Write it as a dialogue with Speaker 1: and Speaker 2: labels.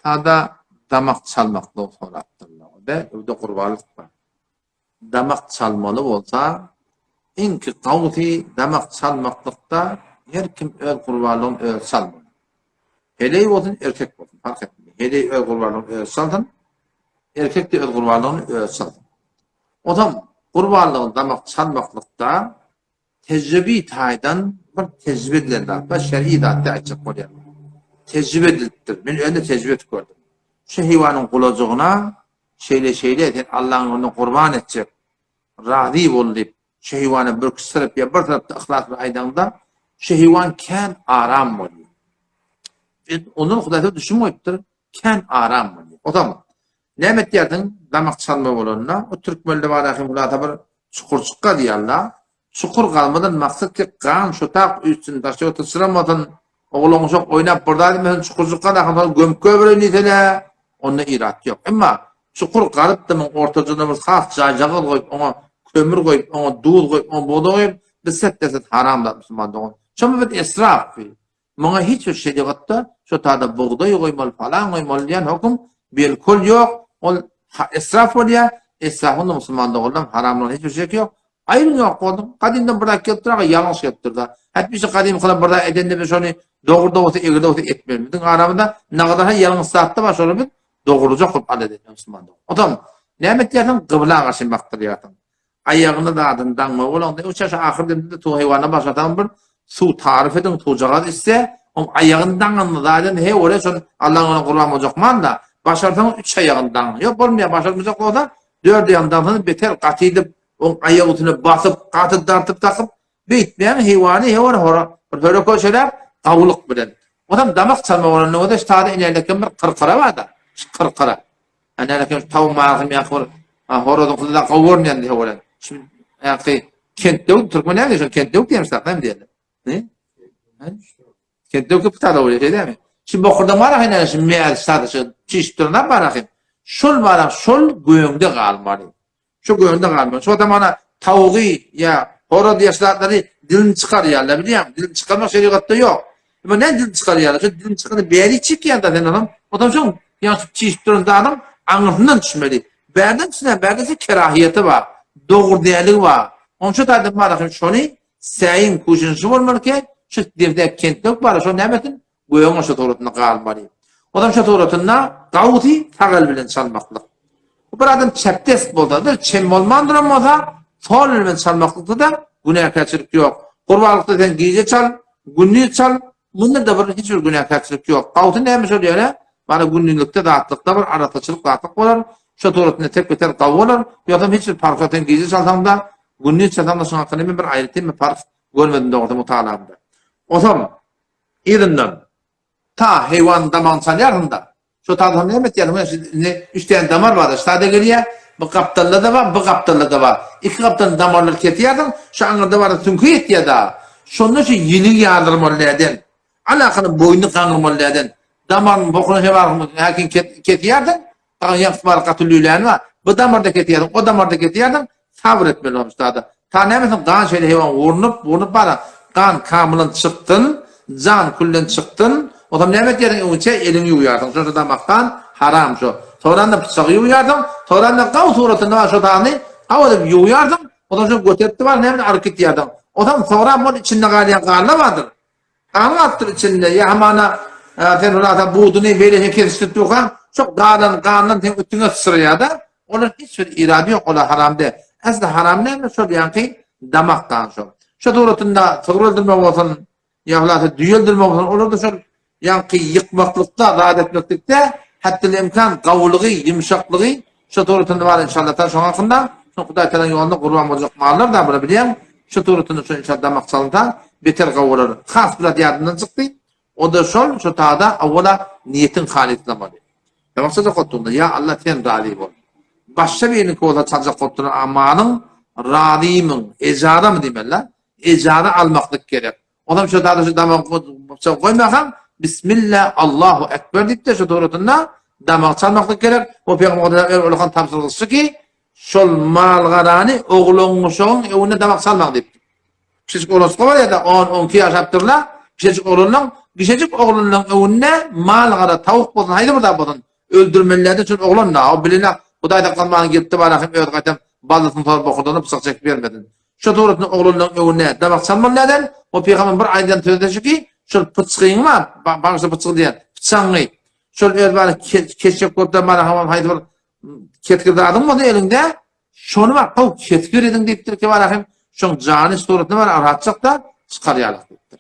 Speaker 1: Tada damak çalmaklı sorattırlar. Ve öde kurbalık var. Damak çalmalı olsa, inki kavti damak çalmaklıkta her kim öl kurbalığın öl çalmalı. Hele olsun erkek olsun, fark etmiyor. Hele öl kurbalığın öl çaldın, erkek de öl kurbalığın öl çaldın. O zaman kurbalığın damak çalmaklıkta tecrübi taydan bir tecrübe edilen da şer'i da açık oluyor. Tecrübe edildir. Ben önde tecrübe gördüm. Şu hayvanın kulacığına şeyle Allah'ın onu kurban edecek. Razı olup şu hayvanı bir kısırıp ya bir tarafta ihlas bir aydanda şu hayvan ken aram oluyor. Onun kudayda düşünmeyiptir. Ken aram oluyor. O zaman ne diyordun? Damak çalma olanına o Türk bölümde var akım bulata bir çukurçukka diyorlar. Çukur kalmadan maksat ki kan şu tak üstün taşı oturturamadın. Oğlum çok oynap buradaydı mesela çukurcukka da gömköy böyle nitele onda irat yok. Ama çukur kalıp da ortacığına bir haf cacağı koyup ona kömür koyup ona dul koyup ona boda koyup bir set haram da Müslüman doğun. Çünkü bir israf. Bana hiçbir şey yok da şu tadı buğday koymalı falan koymalı diyen hüküm bir kul yok. O israf oluyor. İsrafın da Müslüman doğundan haramdan hiçbir şey yok. Ayrı yok oldum. Kadimden bırak yaptılar, yanlış yaptırdı. Hep bir şey kadim kılıp burada edende bir şunu doğru da olsa, egri de olsa etmiyor. Bütün aramında ne kadar yanlış saatte var şöyle bir doğruca Kur'an edin Müslüman. O zaman ne diyordun? Kıbla karşı baktırıyordun. Ayağını da adın danma olan da uçaşı ahirde de tu hayvana başlatan bir su tarif edin tuğcağı ise o ayağından anladı. He oraya son Allah'ın ona kurban olacak man da başartan 3 ayağından. Yok olmuyor başarmayacak o da 4 ayağından beter katıydı. O ayak utuna basıp, katı dartıp takıp, bitmeyen hayvanı hora koşalar, kavuluk bilen. O zaman damak çalma olan o da işte ilerlerken bir kırkıra var da. Kırkıra. Yani ilerlerken tavuk mağazım yakır, horodun kuzudan kavurmayan diye olan. Şimdi, yani kentte Türkmen ne diyorsun? Kentte yok diyemişler, değil mi diyelim? Ne? Kentte yok pıtada oluyor, değil mi? Şimdi okurdan var ya, şimdi meğer sadışı, çeşitlerine var ya, şol var ya, şol göğünde kalmalı. Şu göğünde kalmıyor. Şu adam ona tavuğu ya horoz yaşlarları dilini çıkarıyorlar biliyor musun? Dilini çıkarmak şeriatta yok. Ama ne dilini çıkarıyorlar? Şu dilini çıkardı beri çıkıyor da den adam. O da çok yani çeşit durumda adam anlatından düşmeli. Berden içine berdesi kerahiyeti var. Doğru değerli var. Onun şu tadım var. Şunu sayın kuşuncu olmalı ki şu devlet kentlik var. Şu nemetin göğünü şu torutuna kalmalı. O da şu torutuna kavuti takıl bilen çalmaklık. Bu adam çeptes boldadır, çem olmandır ama da sol elmen çalmaklıkta da günahkarçılık yok. Kurbanlıkta sen giyce çal, günlüğü çal, bunda da bir hiçbir günahkarçılık yok. Kavutun neymiş oluyor ya? Bana günlükte dağıtlıkta var, arataçılık dağıtlık var, şatoratında tek beter kavu olur, yoksa hiçbir parkatın giyce çalsam da, günlüğü çalsam da sonra kanemi bir ayrıtayım bir park görmedim de orada mutağlamda. O zaman, irinden, ta hayvan daman çalyarında, şu tadım ne diyelim yani 3 tane damar var. Sade geliyor. Bu kaptanla da var, bu kaptanla da var. 2 kaptan damarlar ketiyordun. Şu anda var tünkü etiyor da. Şunun şu yili yardırmalıydın. Alakanın boynu kanırmalıydın. Damarın bokunu şey var mı? Hakin ketiyordun. Yansı var katılıyla var. Bu damarda ketiyordun. O damarda ketiyordun. Sabır etmeli olmuş da. Ta ne mesela kan şöyle hayvan vurunup bana kan kamılın çıktın. Can kullen çıktın. O zaman ne yerin önce elini uyardın. Sonra damaktan haram şu. Sonra da bıçağı uyardın. Sonra da kav suratında var şu tane. Havada uyardın. O zaman şu götürttü var. Ne hareket yardın. O zaman sonra bunun içinde galiyen karnı vardır. Karnı attır içinde. Ya hamana sen orada buğdunu böyle kestirdi yokan. Çok karnından üstüne sıraya da. Onun hiçbir irade yok. O da haram değil. Aslında haram ne? Şu yani damaktan şu. Şu doğrultunda sıkırıldırma olsun. Yahlatı düyüldürme olsun. Olur da şu yani yıkmaklıkta, rahat etmeklikte hatta imkan kavuluğu, yumuşaklığı şu doğrultunda var inşallah. Şu hakkında şu Kuday Teala'nın yolunda kurban olacak mallar da burada bileyim. Şu doğrultunda şu inşallah maksalında beter kavulur. Khas bir yardımdan çıktı. O da şu taada avvela niyetin halitine var. Demek ki kotunda ya Allah sen razı ol. Başka birinin kola çalacak kotuna amanın razıyım. Ecada mı demeler? Ecada almaklık gerek. O zaman şu taada şu damak koymayan Bismillah, Allahu Ekber deyip de şu doğrultunda damak çalmaklık gerek. O Peygamber'den öyle tamsırlısı ki şol malgarani oğlunun şoğun evine damak çalmak deyip. Pişecik oğlunuz var ya da 10-12 yaş yaptırlar. Pişecik oğlunun Gişecik oğlunun önüne mal gara tavuk bolsun, haydi burada bolsun. Öldürmelerden için oğlan da o biline Hudayda kalmanı gitti bana hem öyle kaçam bazısını tor bokurdan bıçak çekip vermedin. Şu doğrultuda oğlunun önüne damak salman neden? O peygamber bir aydan tövbe ki şu pıçkıyın var. Bağışta pıçkı diye. Pıçağını. Şu öyle bana keçecek kodda bana hamam haydi bir ketkirde adım oldu elinde. Şunu var. O ketkir edin deyiptir ki var hem şu cani suretine var rahatçak da çıkaryalık deyiptir.